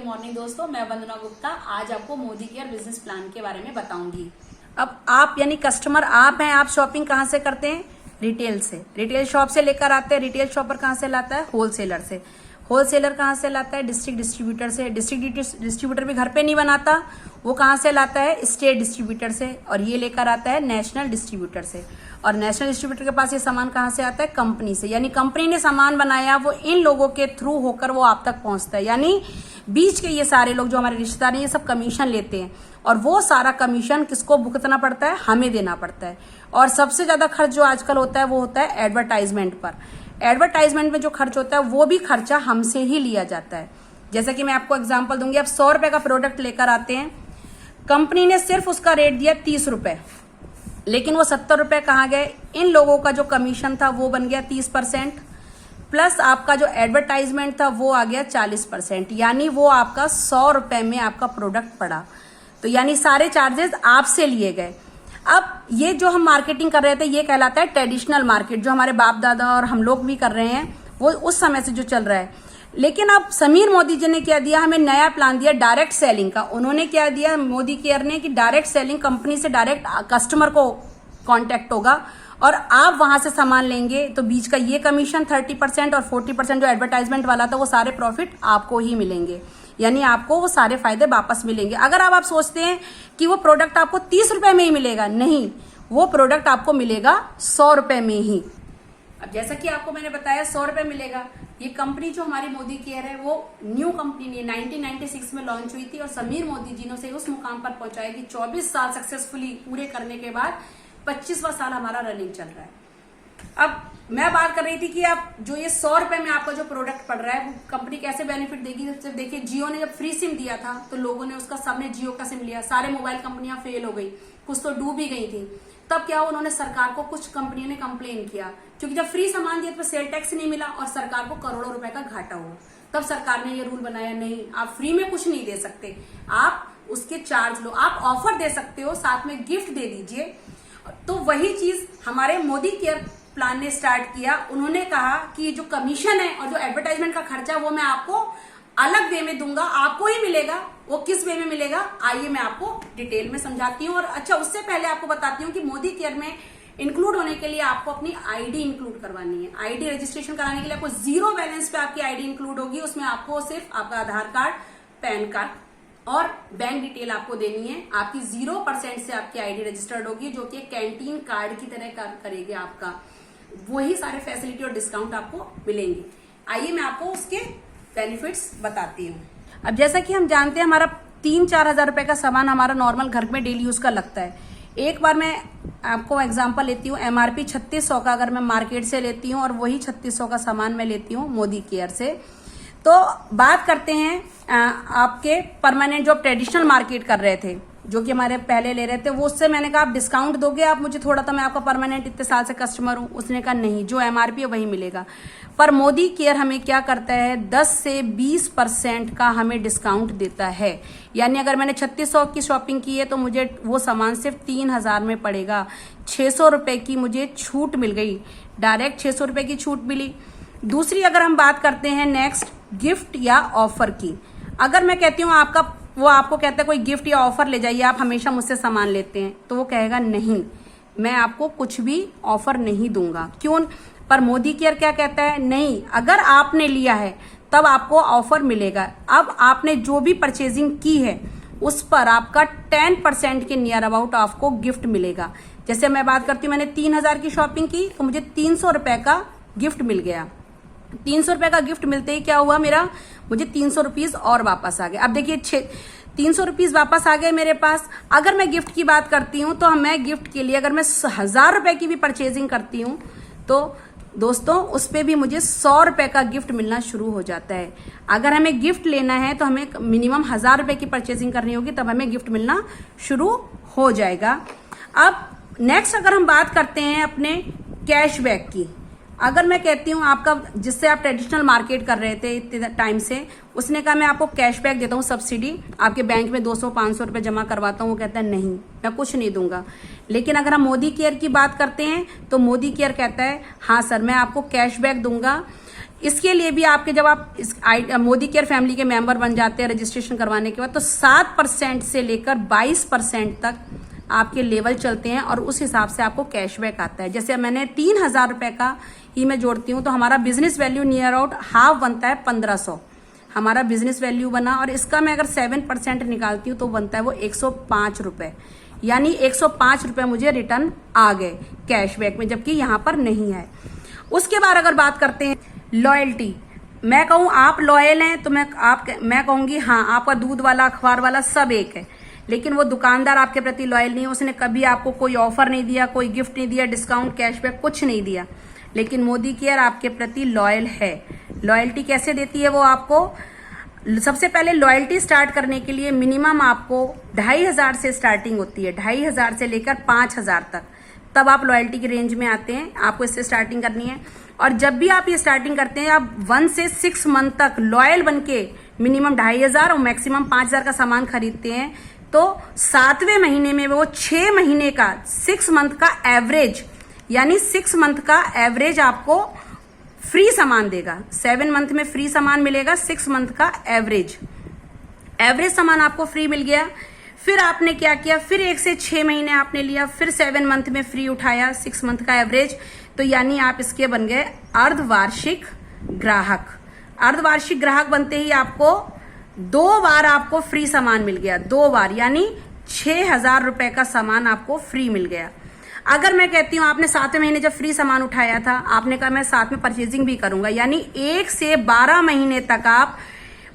Morning दोस्तों, मैं वंदना गुप्ता आज आपको मोदी केयर बिजनेस प्लान के बारे में बताऊंगी। अब आप यानी कस्टमर आप हैं, आप शॉपिंग कहाँ से करते हैं? रिटेल से। रिटेल शॉप से लेकर आते हैं। रिटेल शॉपर कहाँ से लाता है? होलसेलर से। होलसेलर कहाँ से लाता है? डिस्ट्रिक्ट डिस्ट्रीब्यूटर से। डिस्ट्रिक्ट डिस्ट्रीब्यूटर भी घर पे नहीं बनाता, वो कहाँ से लाता है? स्टेट डिस्ट्रीब्यूटर से। और ये लेकर आता है नेशनल डिस्ट्रीब्यूटर से। और नेशनल डिस्ट्रीब्यूटर के पास ये सामान कहाँ से आता है? कंपनी से। यानी कंपनी ने सामान बनाया, वो इन लोगों के थ्रू होकर वो आप तक पहुंचता है। यानी बीच के ये सारे लोग जो हमारे रिश्तेदार हैं, ये सब कमीशन लेते हैं और वो सारा कमीशन किसको भुगतना पड़ता है? हमें देना पड़ता है। और सबसे ज्यादा खर्च जो आजकल होता है वो होता है एडवर्टाइजमेंट पर। एडवर्टाइजमेंट में जो खर्च होता है वो भी खर्चा हमसे ही लिया जाता है। जैसे कि मैं आपको एग्जांपल दूंगी, आप 100 रुपए का प्रोडक्ट लेकर आते हैं, कंपनी ने सिर्फ उसका रेट दिया 30 रुपए, लेकिन वो 70 रुपए कहाँ गए? इन लोगों का जो कमीशन था वो बन गया 30%, प्लस आपका जो एडवर्टाइजमेंट था वो आ गया 40%। यानी वो आपका 100 रुपए में आपका प्रोडक्ट पड़ा। तो यानी सारे चार्जेस आपसे लिए गए। अब ये जो हम मार्केटिंग कर रहे थे ये कहलाता है ट्रेडिशनल मार्केट, जो हमारे बाप दादा और हम लोग भी कर रहे हैं, वो उस समय से जो चल रहा है। लेकिन अब समीर मोदी जी ने क्या दिया? हमें नया प्लान दिया डायरेक्ट सेलिंग का। उन्होंने क्या दिया मोदी केयर ने कि डायरेक्ट सेलिंग, कंपनी से डायरेक्ट कस्टमर को कांटेक्ट होगा और आप वहां से सामान लेंगे तो बीच का ये कमीशन 30% और 40% जो एडवर्टाइजमेंट वाला था वो सारे प्रॉफिट आपको ही मिलेंगे। यानी आपको वो सारे फायदे वापस मिलेंगे। अगर आप सोचते हैं कि वो प्रोडक्ट आपको 30 रुपए में ही मिलेगा, नहीं, वो प्रोडक्ट आपको मिलेगा 100 रुपए में ही। अब जैसा कि आपको मैंने बताया 100 रुपए मिलेगा। ये कंपनी जो हमारी मोदी केयर है वो न्यू कंपनी ने 1996 में लॉन्च हुई थी और समीर मोदी जी ने उसे उस मुकाम पर पहुंचाया कि 24 साल सक्सेसफुली पूरे करने के बाद 25वां साल हमारा रनिंग चल रहा है। अब मैं बात कर रही थी कि आप जो ये 100 रुपए में आपका जो प्रोडक्ट पड़ रहा है वो कंपनी कैसे बेनिफिट देगी। सिर्फ देखिए, जियो ने जब फ्री सिम दिया था तो लोगों ने उसका, सबने जियो का सिम लिया, सारे मोबाइल कंपनियां फेल हो गई, कुछ तो डूब भी गई थी। तब क्या हुआ, उन्होंने सरकार को, कुछ कंपनियों ने कंप्लेन किया क्योंकि जब फ्री सामान दिया तो सेल टैक्स नहीं मिला और सरकार को करोड़ों रुपए का घाटा हुआ। तब सरकार ने ये रूल बनाया, नहीं, आप फ्री में कुछ नहीं दे सकते, आप उसके चार्ज लो, आप ऑफर दे सकते हो, साथ में गिफ्ट दे दीजिए। तो वही चीज हमारे मोदी केयर प्लान ने स्टार्ट किया। उन्होंने कहा कि जो कमीशन है और जो एडवर्टाइजमेंट का खर्चा वो मैं आपको अलग वे में दूंगा, आपको ही मिलेगा। वो किस वे में मिलेगा, आइए मैं आपको डिटेल में समझाती हूँ। और अच्छा, उससे पहले आपको बताती हूँ कि मोदी केयर में इंक्लूड होने के लिए आपको अपनी आईडी इंक्लूड करवानी है। आईडी रजिस्ट्रेशन कराने के लिए आपको 0 बैलेंस पे आपकी आईडी इंक्लूड होगी। उसमें आपको सिर्फ आपका आधार कार्ड, पैन कार्ड और बैंक डिटेल आपको देनी है। आपकी 0% से आपकी आईडी रजिस्टर्ड होगी, जो कि कैंटीन कार्ड की तरह कार्य करेगी आपका। वही सारे फैसिलिटी और डिस्काउंट आपको मिलेंगे। आइए मैं आपको उसके बेनिफिट्स बताती हूँ। अब जैसा कि हम जानते हैं, हमारा 3-4 हजार रुपए का सामान हमारा नॉर्मल घर में डेली यूज का लगता है। एक बार मैं आपको एग्जांपल लेती हूँ, MRP 3600 का अगर मैं मार्केट से लेती हूँ और वही 3600 का सामान मैं लेती हूँ मोदी केयर से, तो बात करते हैं आपके परमानेंट जो ट्रेडिशनल मार्केट कर रहे थे, जो कि हमारे पहले ले रहे थे, वो उससे मैंने कहा आप डिस्काउंट दोगे आप मुझे थोड़ा, तो मैं आपका परमानेंट इतने साल से कस्टमर हूं। उसने कहा नहीं, जो MRP है वही मिलेगा। पर मोदी केयर हमें क्या करता है, 10 से 20% का हमें डिस्काउंट देता है। यानी अगर मैंने 3600 की शॉपिंग की है तो मुझे वो सामान सिर्फ 3000 में पड़ेगा। 600 रुपए की मुझे छूट मिल गई, डायरेक्ट 600 रुपए की छूट मिली। दूसरी अगर हम बात करते हैं नेक्स्ट गिफ्ट या ऑफर की, अगर मैं कहती हूँ आपका, वो आपको कहता है कोई गिफ्ट या ऑफर ले जाइए, आप हमेशा मुझसे सामान लेते हैं, तो वो कहेगा नहीं, मैं आपको कुछ भी ऑफर नहीं दूंगा। क्यों? पर मोदी केयर क्या कहता है, नहीं, अगर आपने लिया है तब आपको ऑफर मिलेगा। अब आपने जो भी परचेजिंग की है उस पर आपका 10% के नियर अबाउट आपको गिफ्ट मिलेगा। जैसे मैं बात करती हूँ, मैंने 3000 की शॉपिंग की तो मुझे 300 रुपए का गिफ्ट मिल गया। 300 रुपए का गिफ्ट मिलते ही क्या हुआ, मुझे 300 रुपीज और वापस आ गए। अब देखिए 300 रुपीज वापस आ गए मेरे पास। अगर मैं गिफ्ट की बात करती हूँ तो मैं गिफ्ट के लिए अगर मैं 1000 रुपए की भी परचेजिंग करती हूँ तो दोस्तों उस पे भी मुझे 100 रुपए का गिफ्ट मिलना शुरू हो जाता है। अगर हमें गिफ्ट लेना है तो हमें मिनिमम 1000 रुपए की परचेजिंग करनी होगी, तब हमें गिफ्ट मिलना शुरू हो जाएगा। अब नेक्स्ट अगर हम बात करते हैं अपने कैशबैक की, अगर मैं कहती हूँ आपका, जिससे आप ट्रेडिशनल मार्केट कर रहे थे इतने टाइम से, उसने कहा मैं आपको कैशबैक देता हूँ, सब्सिडी, आपके बैंक में 200-500 रुपए जमा करवाता हूँ, वो कहता है नहीं, मैं कुछ नहीं दूंगा। लेकिन अगर हम मोदी केयर की बात करते हैं तो मोदी केयर कहता है हाँ सर, मैं आपको कैशबैक दूंगा। इसके लिए भी आपके जब आप इस मोदी केयर फैमिली के मेंबर बन जाते हैं रजिस्ट्रेशन करवाने के बाद, तो 7% से लेकर 22% तक आपके लेवल चलते हैं और उस हिसाब से आपको कैशबैक आता है। जैसे मैंने 3,000 रुपए का ही मैं जोड़ती हूँ तो हमारा business value near out half बनता है 1500 हमारा बिजनेस वैल्यू बना, और इसका मैं अगर 7% निकालती हूँ तो बनता है वो 105 रुपए, यानी 105 रुपए मुझे रिटर्न आ गए कैशबैक में, जबकि यहाँ पर नहीं है। उसके बाद अगर बात करते हैं लॉयल्टी, मैं कहूँ आप लॉयल हैं तो मैं कहूंगी हाँ, आपका दूध वाला अखबार वाला सब एक है, लेकिन वो दुकानदार आपके प्रति लॉयल नहीं है, उसने कभी आपको कोई ऑफर नहीं दिया, कोई गिफ्ट नहीं दिया, डिस्काउंट कैशबैक कुछ नहीं दिया, लेकिन मोदी केयर आपके प्रति लॉयल है। लॉयल्टी कैसे देती है वो आपको, सबसे पहले लॉयल्टी स्टार्ट करने के लिए मिनिमम आपको 2,500 से स्टार्टिंग होती है, 2,500 से लेकर 5,000 तक, तब आप लॉयल्टी की रेंज में आते हैं, आपको इससे स्टार्टिंग करनी है। और जब भी आप ये स्टार्टिंग करते हैं, आप 1 से 6 मंथ तक लॉयल बनके मिनिमम 2,500 और मैक्सिमम 5,000 का सामान खरीदते हैं, तो 7वें महीने में वो 6 महीने का 6 मंथ का एवरेज, यानी 6 मंथ का एवरेज आपको फ्री सामान देगा। 7 मंथ में फ्री सामान मिलेगा, 6 मंथ का एवरेज सामान आपको फ्री मिल गया। फिर आपने क्या किया, फिर 1 से 6 महीने आपने लिया, फिर 7 मंथ में फ्री उठाया, 6 मंथ का एवरेज, तो यानी आप इसके बन गए अर्धवार्षिक ग्राहक। अर्धवार्षिक ग्राहक बनते ही आपको 2 बार आपको फ्री सामान मिल गया, 2 बार, यानी 6,000 रुपए का सामान आपको फ्री मिल गया। अगर मैं कहती हूं आपने 7वें महीने जब फ्री सामान उठाया था, आपने कहा मैं साथ में परचेजिंग भी करूंगा, यानी 1 से 12 महीने तक आप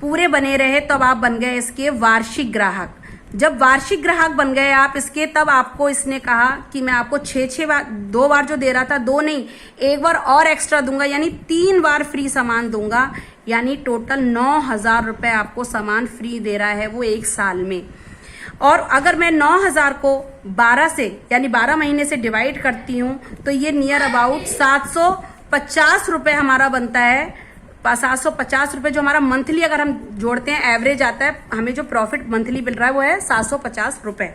पूरे बने रहे, तब आप बन गए इसके वार्षिक ग्राहक। जब वार्षिक ग्राहक बन गए आप इसके, तब आपको इसने कहा कि मैं आपको 6 बार, 2 बार जो दे रहा था 2 नहीं 1 बार और एक्स्ट्रा दूंगा, यानी 3 बार फ्री सामान दूंगा, यानी टोटल 9,000 रुपए आपको सामान फ्री दे रहा है वो 1 साल में। और अगर मैं 9,000 को 12 से यानी 12 महीने से डिवाइड करती हूँ तो ये नियर अबाउट 750 रुपए हमारा बनता है। 750 रुपए जो हमारा मंथली अगर हम जोड़ते हैं एवरेज आता है, हमें जो प्रॉफिट मंथली मिल रहा है वो है 750 रुपए।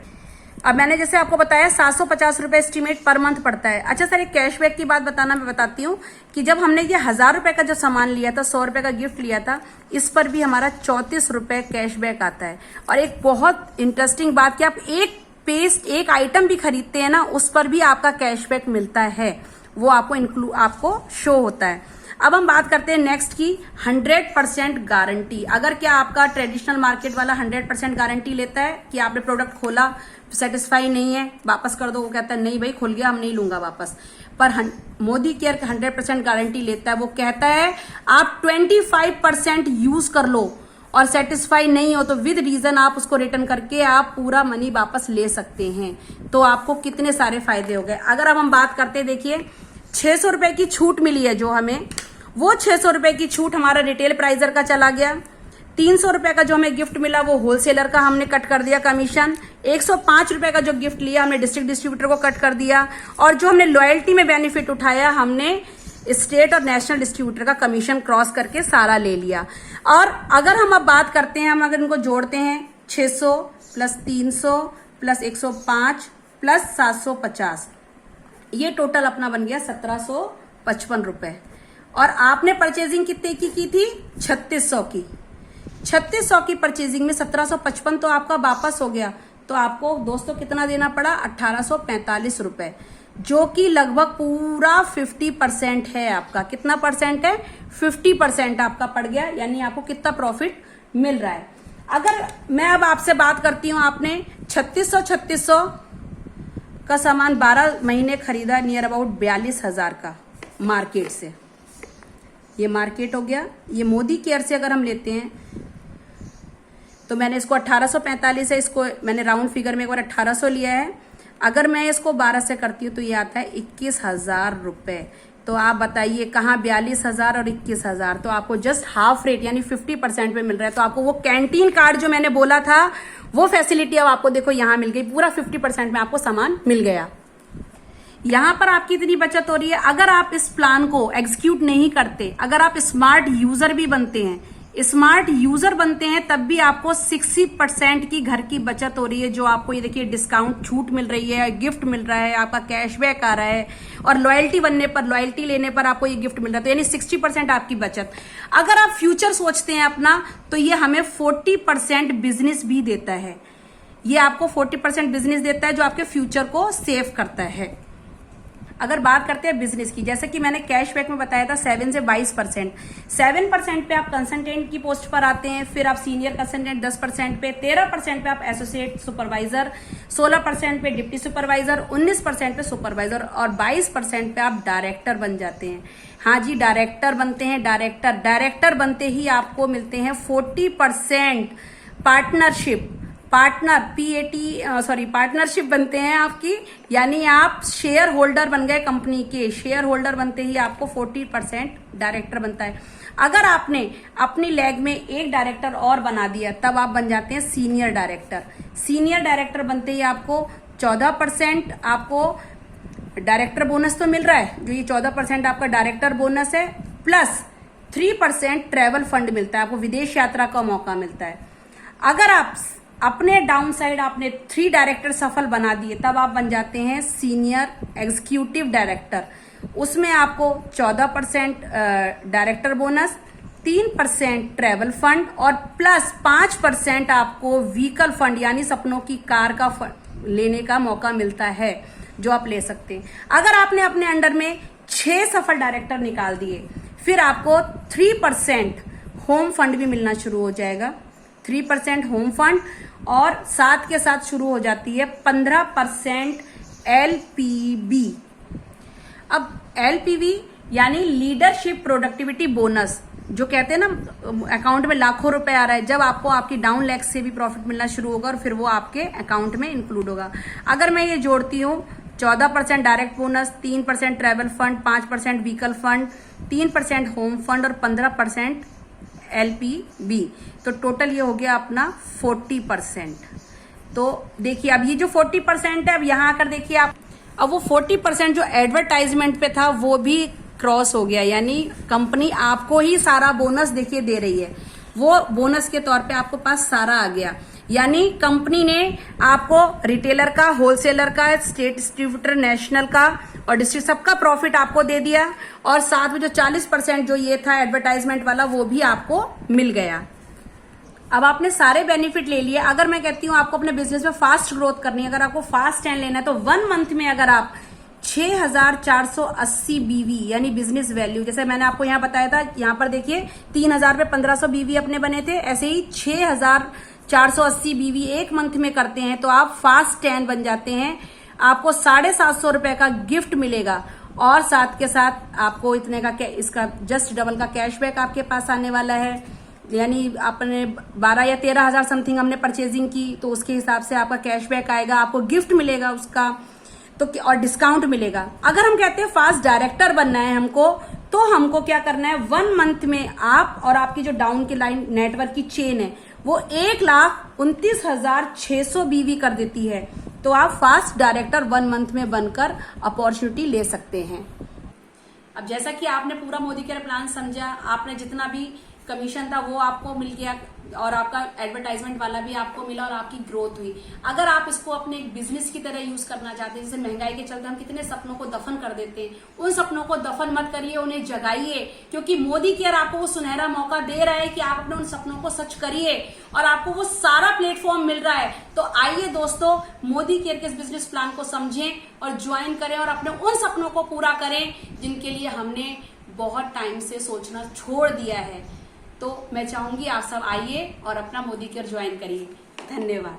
अब मैंने जैसे आपको बताया 750 रुपए एस्टिमेट पर मंथ पड़ता है। अच्छा सर, एक कैशबैक की बात मैं बताती हूँ कि जब हमने ये 1,000 रुपए का जो सामान लिया था, 100 रुपए का गिफ्ट लिया था, इस पर भी हमारा 34 रुपए कैशबैक आता है। और एक बहुत इंटरेस्टिंग बात कि आप एक आइटम भी खरीदते हैं ना, उस पर भी आपका कैशबैक मिलता है, वो आपको शो होता है। अब हम बात करते हैं नेक्स्ट की 100% गारंटी। अगर क्या आपका ट्रेडिशनल मार्केट वाला 100% गारंटी लेता है कि आपने प्रोडक्ट खोला, सेटिस्फाई नहीं है, वापस कर दो, वो कहता है नहीं भाई खुल गया, हम नहीं लूंगा वापस, पर मोदी केयर 100% गारंटी लेता है। वो कहता है आप 25% यूज कर लो और सेटिस्फाई नहीं हो तो विद रीजन आप उसको रिटर्न करके आप पूरा मनी वापस ले सकते हैं। तो आपको कितने सारे फायदे हो गए। अगर अब हम बात करते हैं, देखिए 600 रुपए की छूट मिली है जो हमें, वो 600 रुपए की छूट हमारा रिटेल प्राइजर का चला गया। 300 रुपए का जो हमें गिफ्ट मिला वो होलसेलर का हमने कट कर दिया कमीशन। 105 रुपए का जो गिफ्ट लिया हमने डिस्ट्रिक्ट डिस्ट्रीब्यूटर को कट कर दिया। और जो हमने लॉयल्टी में बेनिफिट उठाया हमने स्टेट और नेशनल डिस्ट्रीब्यूटर का कमीशन क्रॉस करके सारा ले लिया। और अगर हम अब बात करते हैं, हम अगर इनको जोड़ते हैं 600 प्लस 300 प्लस 105 प्लस 750, ये टोटल अपना बन गया 1755 रुपए। और आपने परचेजिंग कितने की थी? 3600 की। 3600 की परचेजिंग में 1755 तो आपका वापस हो गया, तो आपको दोस्तों कितना देना पड़ा? 1845 रुपए, जो कि लगभग पूरा 50% है आपका। कितना परसेंट है? 50% आपका पड़ गया, यानी आपको कितना प्रॉफिट मिल रहा है। अगर मैं अब आपसे बात करती हूं, आपने 3600 का सामान 12 महीने खरीदा, नियर अबाउट 42,000 का मार्केट से, ये मार्केट हो गया। ये मोदी केयर से अगर हम लेते हैं तो मैंने इसको 1845 है, इसको मैंने राउंड फिगर में एक बार 1800 लिया है। अगर मैं इसको 12 से करती हूँ तो ये आता है 21,000 रुपए। तो आप बताइए कहाँ 42,000 और 21,000, तो आपको जस्ट हाफ रेट यानी 50% पे मिल रहा है। तो आपको वो कैंटीन कार्ड जो मैंने बोला था वो फैसिलिटी अब आपको देखो यहाँ मिल गई, पूरा 50% में आपको सामान मिल गया। यहां पर आपकी इतनी बचत हो रही है। अगर आप इस प्लान को एग्जीक्यूट नहीं करते, अगर आप स्मार्ट यूजर भी बनते हैं, स्मार्ट यूजर बनते हैं तब भी आपको 60% की घर की बचत हो रही है, जो आपको ये देखिए डिस्काउंट छूट मिल रही है, गिफ्ट मिल रहा है, आपका कैशबैक आ रहा है, और लॉयल्टी बनने पर, लॉयल्टी लेने पर आपको ये गिफ्ट मिल रहा है, तो यानी 60% आपकी बचत। अगर आप फ्यूचर सोचते हैं अपना, तो ये हमें 40% बिजनेस भी देता है। ये आपको 40% बिजनेस देता है जो आपके फ्यूचर को सेव करता है। अगर बात करते हैं बिजनेस की, जैसे कि मैंने कैशबैक में बताया था 7 से 22%। 7% पे आप कंसल्टेंट की पोस्ट पर आते हैं, फिर आप सीनियर कंसल्टेंट 10% पे, 13% पे आप एसोसिएट सुपरवाइजर, 16% पे डिप्टी सुपरवाइजर, 19% पे सुपरवाइजर और 22% पे आप डायरेक्टर बन जाते हैं। हाँ जी, डायरेक्टर बनते हैं। डायरेक्टर बनते ही आपको मिलते हैं 40% पार्टनरशिप बनते हैं आपकी, यानी आप शेयर होल्डर बन गए कंपनी के। शेयर होल्डर बनते ही आपको 40% डायरेक्टर बनता है। अगर आपने अपनी लैग में एक डायरेक्टर और बना दिया, तब आप बन जाते हैं सीनियर डायरेक्टर। सीनियर डायरेक्टर बनते ही आपको 14% आपको डायरेक्टर बोनस तो मिल रहा है, जो ये 14% आपका डायरेक्टर बोनस है, प्लस 3% ट्रेवल फंड मिलता है, आपको विदेश यात्रा का मौका मिलता है। अगर आप अपने डाउन साइड आपने 3 डायरेक्टर सफल बना दिए, तब आप बन जाते हैं सीनियर एग्जीक्यूटिव डायरेक्टर। उसमें आपको 14% डायरेक्टर बोनस, 3% ट्रेवल फंड और प्लस 5% आपको व्हीकल फंड यानी सपनों की कार का लेने का मौका मिलता है, जो आप ले सकते हैं। अगर आपने अपने अंडर में 6 सफल डायरेक्टर निकाल दिए, फिर आपको 3% होम फंड भी मिलना शुरू हो जाएगा। 3% होम फंड और साथ के साथ शुरू हो जाती है 15% LPB। अब LPB यानी लीडरशिप प्रोडक्टिविटी बोनस, जो कहते हैं ना अकाउंट में लाखों रुपए आ रहा है, जब आपको आपकी डाउन लेग से भी प्रॉफिट मिलना शुरू होगा और फिर वो आपके अकाउंट में इंक्लूड होगा। अगर मैं ये जोड़ती हूँ 14% direct bonus, 3% travel fund, 5% vehicle fund, 3% home fund और 15% LPB, तो टोटल ये हो गया अपना 40%। तो देखिए अब ये जो 40% है, अब यहाँ आकर देखिए आप, अब वो 40% जो एडवर्टाइजमेंट पे था वो भी क्रॉस हो गया, यानी कंपनी आपको ही सारा बोनस देखिए दे रही है। वो बोनस के तौर पे आपको पास सारा आ गया, यानी कंपनी ने आपको रिटेलर का, होलसेलर का, स्टेट डिस्ट्रीब्यूटर, नेशनल का और डिस्ट्रिक्ट सबका प्रॉफिट आपको दे दिया, और साथ में जो 40% जो ये था एडवर्टाइजमेंट वाला, वो भी आपको मिल गया। अब आपने सारे बेनिफिट ले लिए। अगर मैं कहती हूँ आपको अपने बिजनेस में फास्ट ग्रोथ करनी है, अगर आपको फास्ट टर्न लेना है, तो 1 मंथ में अगर आप 6480 BV यानी बिजनेस वैल्यू, जैसे मैंने आपको यहाँ बताया था, यहाँ पर देखिए 3000 पे 1500 BV अपने बने थे, ऐसे ही 6480 BV 1 मंथ में करते हैं तो आप फास्ट 10 बन जाते हैं। आपको 750 रुपए का गिफ्ट मिलेगा और साथ के साथ आपको इतने का इसका जस्ट डबल का कैशबैक आपके पास आने वाला है, यानी आपने 12 या 13 हजार समथिंग हमने परचेजिंग की, तो उसके हिसाब से आपका कैशबैक आएगा, आपको गिफ्ट मिलेगा उसका, तो और डिस्काउंट मिलेगा। अगर हम कहते हैं फास्ट डायरेक्टर बनना है हमको, तो हमको क्या करना है, 1 मंथ में आप और आपकी जो डाउन की लाइन नेटवर्क की चेन है वो 1,29,600 BV कर देती है, तो आप फास्ट डायरेक्टर 1 मंथ में बनकर अपॉर्चुनिटी ले सकते हैं। अब जैसा कि आपने पूरा मोदी केयर प्लान समझा, आपने जितना भी कमीशन था वो आपको मिल गया और आपका एडवर्टाइजमेंट वाला भी आपको मिला और आपकी ग्रोथ हुई। अगर आप इसको अपने एक बिजनेस की तरह यूज करना चाहते हैं, जैसे महंगाई के चलते हम कितने सपनों को दफन कर देते हैं, उन सपनों को दफन मत करिए, उन्हें जगाइए, क्योंकि मोदी केयर आपको वो सुनहरा मौका दे रहा है कि आप अपने उन सपनों को सच करिए और आपको वो सारा प्लेटफॉर्म मिल रहा है। तो आइए दोस्तों, मोदी केयर के इस बिजनेस प्लान को समझें और ज्वाइन करें और अपने उन सपनों को पूरा करें जिनके लिए हमने बहुत टाइम से सोचना छोड़ दिया है। तो मैं चाहूंगी आप सब आइए और अपना मोदी केयर ज्वाइन करिए। धन्यवाद।